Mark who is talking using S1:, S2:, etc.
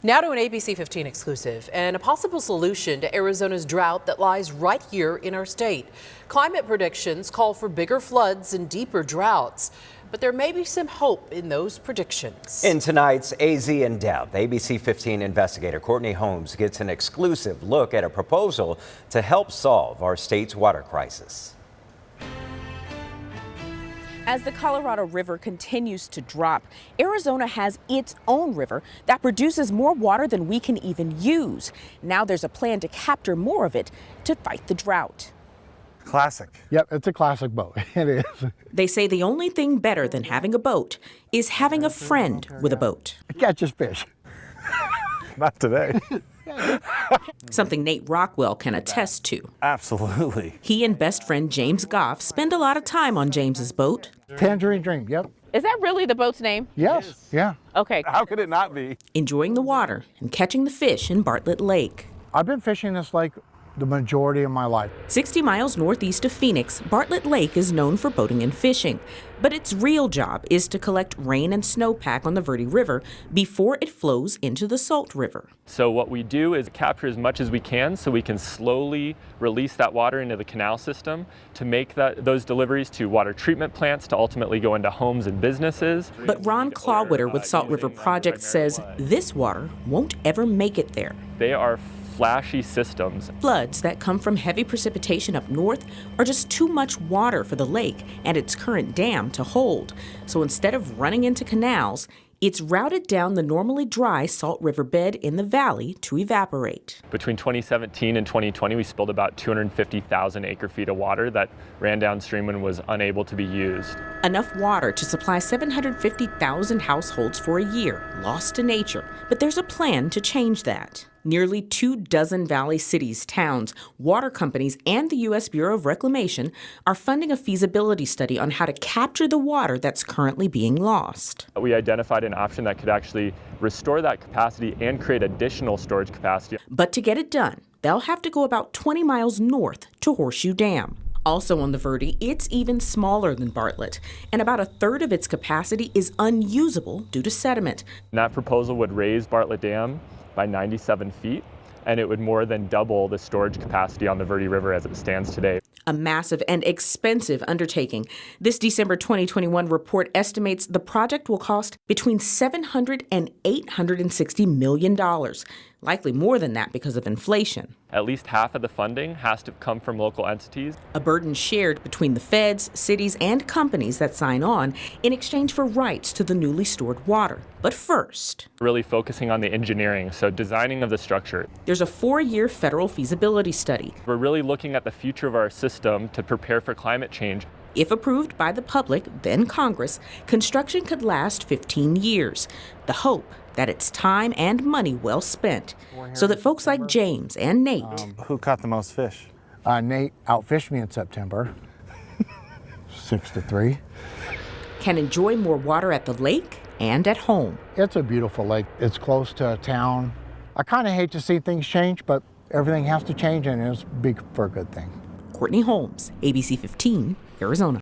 S1: Now to an ABC15 exclusive and a possible solution to Arizona's drought that lies right here in our state. Climate predictions call for bigger floods and deeper droughts, but there may be some hope in those predictions.
S2: In tonight's AZ in Depth, ABC15 investigator Courtney Holmes gets an exclusive look at a proposal to help solve our state's water crisis.
S3: As the Colorado River continues to drop, Arizona has its own river that produces more water than we can even use. Now there's a plan to capture more of it to fight the drought.
S4: Classic.
S5: Yep, it's a classic boat. It is.
S3: They say the only thing better than having a boat is having a friend with a boat.
S5: It catches fish.
S4: Not today.
S3: Something Nate Rockwell can attest to.
S4: Absolutely.
S3: He and best friend James Goff spend a lot of time on James's boat.
S5: Tangerine Dream, yep.
S3: Is that really the boat's name?
S5: Yes, yeah.
S3: Okay.
S4: How could it not be?
S3: Enjoying the water and catching the fish in Bartlett Lake.
S5: I've been fishing this lake the majority of my life.
S3: 60 miles northeast of Phoenix, Bartlett Lake is known for boating and fishing. But its real job is to collect rain and snowpack on the Verde River before it flows into the Salt River.
S6: So what we do is capture as much as we can so we can slowly release that water into the canal system to make those deliveries to water treatment plants to ultimately go into homes and businesses.
S3: But Ron Clawwitter with Salt River Project says this water won't ever make it there.
S6: They are flashy systems.
S3: Floods that come from heavy precipitation up north are just too much water for the lake and its current dam to hold. So instead of running into canals, it's routed down the normally dry Salt River bed in the valley to evaporate.
S6: Between 2017 and 2020, we spilled about 250,000 acre-feet of water that ran downstream and was unable to be used.
S3: Enough water to supply 750,000 households for a year, lost to nature. But there's a plan to change that. Nearly 24 valley cities, towns, water companies, and the U.S. Bureau of Reclamation are funding a feasibility study on how to capture the water that's currently being lost.
S6: We identified an option that could actually restore that capacity and create additional storage capacity.
S3: But to get it done, they'll have to go about 20 miles north to Horseshoe Dam. Also on the Verde, it's even smaller than Bartlett, and about a third of its capacity is unusable due to sediment.
S6: And that proposal would raise Bartlett Dam by 97 feet, and it would more than double the storage capacity on the Verde River as it stands today.
S3: A massive and expensive undertaking. This December 2021 report estimates the project will cost between $700 and $860 million, likely more than that because of inflation.
S6: At least half of the funding has to come from local entities.
S3: A burden shared between the feds, cities, and companies that sign on in exchange for rights to the newly stored water. But first,
S6: Really focusing on the engineering, so designing of the structure.
S3: There's a 4-year federal feasibility study.
S6: We're really looking at the future of our system to prepare for climate change.
S3: If approved by the public, then Congress, construction could last 15 years. The hope that it's time and money well spent, so that folks like James and Nate.
S4: Who caught the most fish?
S5: Nate outfished me in September, 6-3.
S3: Can enjoy more water at the lake and at home.
S5: It's a beautiful lake. It's close to a town. I kind of hate to see things change, but everything has to change, and it's big for a good thing.
S3: Courtney Holmes, ABC 15, Arizona.